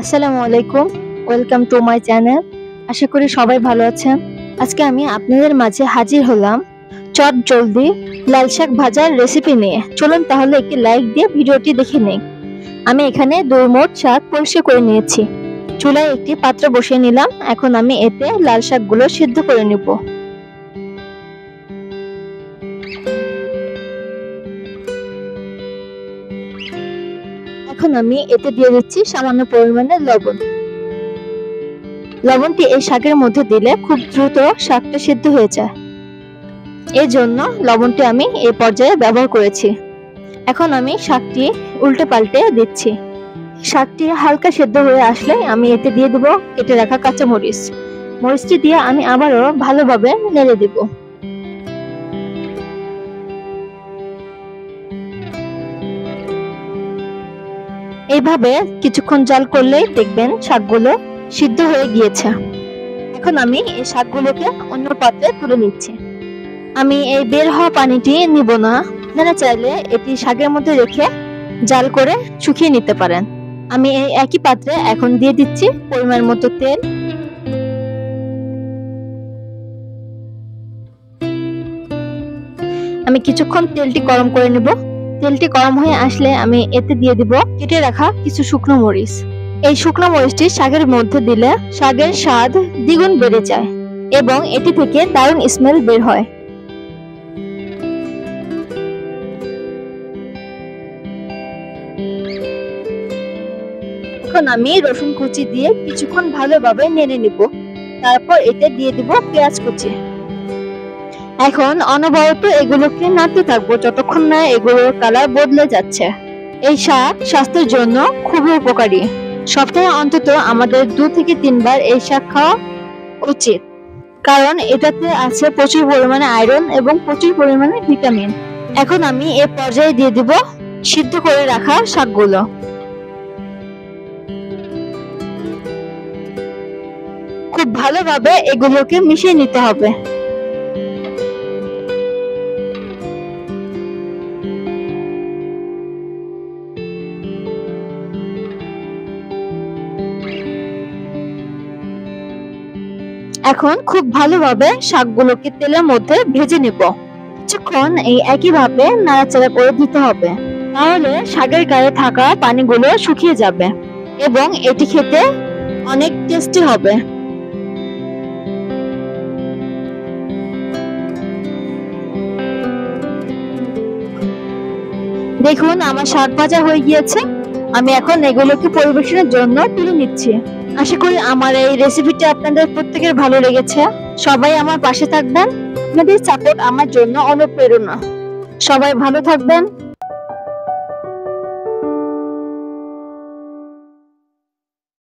আসসালামু আলাইকুম, welcome to my channel. আশা করি সবাই ভালো আছেন। আজকে আমি আপনাদের মাঝে হাজির হলাম চট জলদি লাল শাক ভাজার রেসিপি নিয়ে। চলুন তাহলে একটি লাইক দিয়ে ভিডিওটি দেখে নিই। আমি এখানে 2 মোট শাক পরিষ্কার করে নিয়েছি। চুলায় একটি পাত্র বসিয়ে নিলাম। এখন আমি এতে লাল শাকগুলো সিদ্ধ করে নিব। এখন আমি এতে দিয়ে দিচ্ছি সামান্য পরিমাণে লবণ। লবণটি এই শাকের মধ্যে দিলে খুব দ্রুত শাকটা সিদ্ধ হয়ে যায়, এই জন্য লবণটি আমি এই পর্যায়ে ব্যবহার করেছি। এখন আমি শাকটি উল্টে পাল্টে দিচ্ছি। শাকটি হালকা সিদ্ধ হয়ে আসলে আমি এতে দিয়ে দেব কেটে রাখা কাঁচা মরিচ। মরিচটি দিয়ে আমি আবারও ভালোভাবে নেড়ে দেব। এইভাবে কিছুক্ষণ জাল করলেই দেখবেন শাকগুলো সিদ্ধ হয়ে গিয়েছে। এখন আমি এই শাকগুলোকে অন্য পাত্রে তুলে নিচ্ছি। আমি এই বের হওয়া পানিটি নিব না, আপনারা চাইলে এটি শাকের মধ্যে রেখে জাল করে শুকিয়ে নিতে পারেন। আমি এই একই পাত্রে এখন দিয়ে দিচ্ছি পরিমাণ মতো তেল। আমি কিছুক্ষণ তেলটি গরম করে নেব। তেলটি গরম হয়ে আসলে আমি এতে দিয়ে দিব কেটে রাখা কিছু শুকনো মরিচ। এই শুকনো মরিচটি শাকের মধ্যে দিলে শাকের স্বাদ দ্বিগুণ বেড়ে যায় এবং এটি থেকে দারুণ স্মেল বের হয়। এখন আমি রসুন কুচি দিয়ে কিছুক্ষণ ভালোভাবে নেড়ে নিব। তারপর এতে দিয়ে দিব পেঁয়াজ কুচি। এখন অনবরত এগুলোকে নাড়তে থাকবো যতক্ষণ না এগুলোর কালার বদলে যাচ্ছে। এই শাক স্বাস্থ্যের জন্য খুবই উপকারী। সপ্তাহে অন্তত আমাদের 2 থেকে 3 বার এই শাক খাওয়া উচিত, কারণ এটাতে আছে প্রচুর পরিমাণে আয়রন এবং প্রচুর পরিমাণে ভিটামিন। এখন আমি এই পর্যায়ে দিয়ে দিব সিদ্ধ করে রাখা শাকগুলো। খুব ভালোভাবে এগুলোকে মিশিয়ে নিতে হবে। এখন খুব ভালোভাবে শাকগুলোকে তেলের মধ্যে ভেজে নেব। কিছুক্ষণ এই একইভাবে নাড়াচাড়া করে দিতে হবে, তাহলে শাকের গায়ে থাকা পানিগুলো শুকিয়ে যাবে এবং এটি খেতে অনেক টেস্টি হবে। দেখুন আমার শাক ভাজা হয়ে গিয়েছে। আমি এখন এগুলোকে পরিবেশনের জন্য তুলে নিচ্ছি। আশা করি আমার এই রেসিপিটা আপনাদের প্রত্যেকের ভালো লেগেছে। সবাই আমার পাশে থাকবেন। আপনাদের সাপোর্ট আমার জন্য অনুপ্রেরণা। সবাই ভালো থাকবেন।